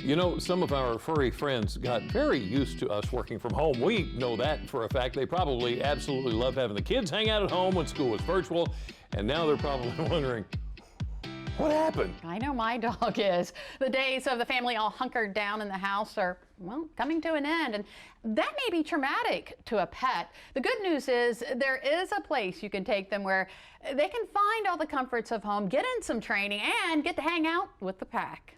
You know, some of our furry friends got very used to us working from home. We know that for a fact. They probably absolutely love having the kids hang out at home when school was virtual, and now they're probably wondering, what happened? I know my dog is. The days of the family all hunkered down in the house are, well, coming to an end, and that may be traumatic to a pet. The good news is there is a place you can take them where they can find all the comforts of home, get in some training, and get to hang out with the pack.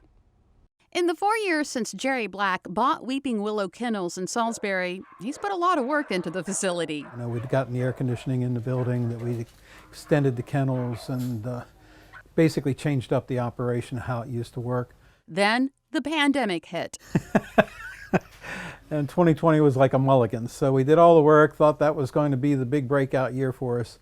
In the 4 years since Jerry Black bought Weeping Willow Kennels in Salisbury, he's put a lot of work into the facility. You know, we'd gotten the air conditioning in the building, that we extended the kennels, and basically changed up the operation, how it used to work. Then the pandemic hit. And 2020 was like a mulligan. So we did all the work, thought that was going to be the big breakout year for us.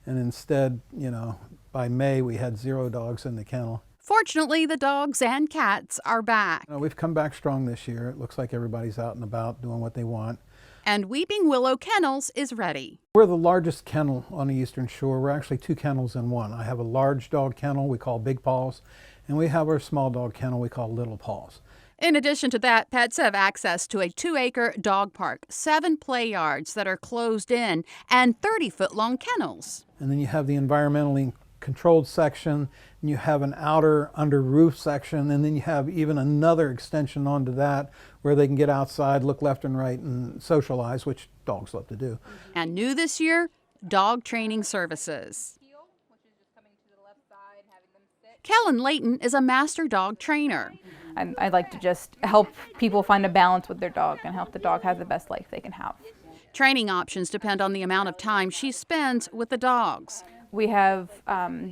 And instead, you know, by May we had 0 dogs in the kennel. Fortunately, the dogs and cats are back. You know, we've come back strong this year. It looks like everybody's out and about doing what they want. And Weeping Willow Kennels is ready. We're the largest kennel on the Eastern Shore. We're actually 2 kennels in one. I have a large dog kennel we call Big Paws, and we have our small dog kennel we call Little Paws. In addition to that, pets have access to a 2-acre dog park, 7 play yards that are closed in, and 30-foot-long kennels. And then you have the environmentally controlled section, and you have an outer under roof section, and then you have even another extension onto that where they can get outside, look left and right, and socialize, which dogs love to do. And new this year, dog training services. Kellen Layton is a master dog trainer. I like to just help people find a balance with their dog and help the dog have the best life they can have. Training options depend on the amount of time she spends with the dogs. We have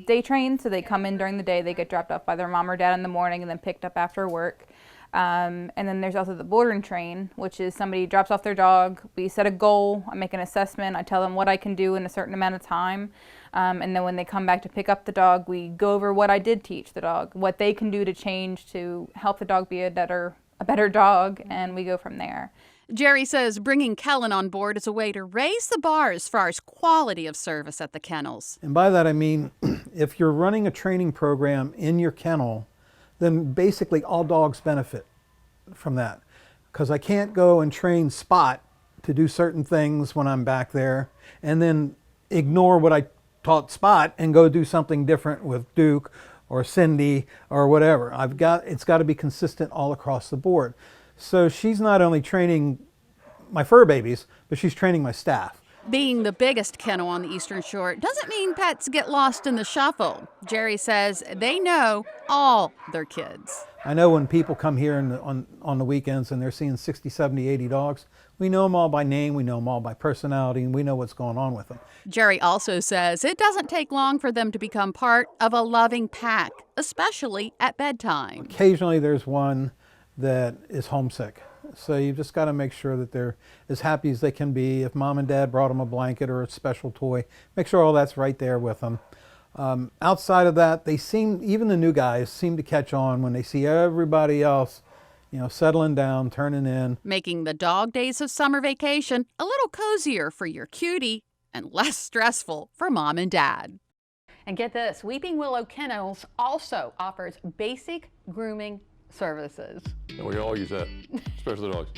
day trained, so they come in during the day, they get dropped off by their mom or dad in the morning and then picked up after work. And then there's also the board and train, which is somebody drops off their dog, we set a goal, I make an assessment, I tell them what I can do in a certain amount of time. And then when they come back to pick up the dog, we go over what I did teach the dog, what they can do to change to help the dog be a better dog, and we go from there. Jerry says bringing Kellen on board is a way to raise the bar as far as quality of service at the kennels. And by that I mean, if you're running a training program in your kennel, then basically all dogs benefit from that. Because I can't go and train Spot to do certain things when I'm back there and then ignore what I taught Spot and go do something different with Duke or Cindy or whatever. It's got to be consistent all across the board. So she's not only training my fur babies, but she's training my staff. Being the biggest kennel on the Eastern Shore doesn't mean pets get lost in the shuffle. Jerry says they know all their kids. I know when people come here on the weekends and they're seeing 60, 70, 80 dogs, we know them all by name, we know them all by personality, and we know what's going on with them. Jerry also says it doesn't take long for them to become part of a loving pack, especially at bedtime. Occasionally there's one that is homesick. So you've just got to make sure that they're as happy as they can be. If mom and dad brought them a blanket or a special toy, make sure all that's right there with them. Outside of that, even the new guys seem to catch on when they see everybody else, you know, settling down, turning in. Making the dog days of summer vacation a little cozier for your cutie and less stressful for mom and dad. And get this, Weeping Willow Kennels also offers basic grooming services. And we can all use that, especially the dogs.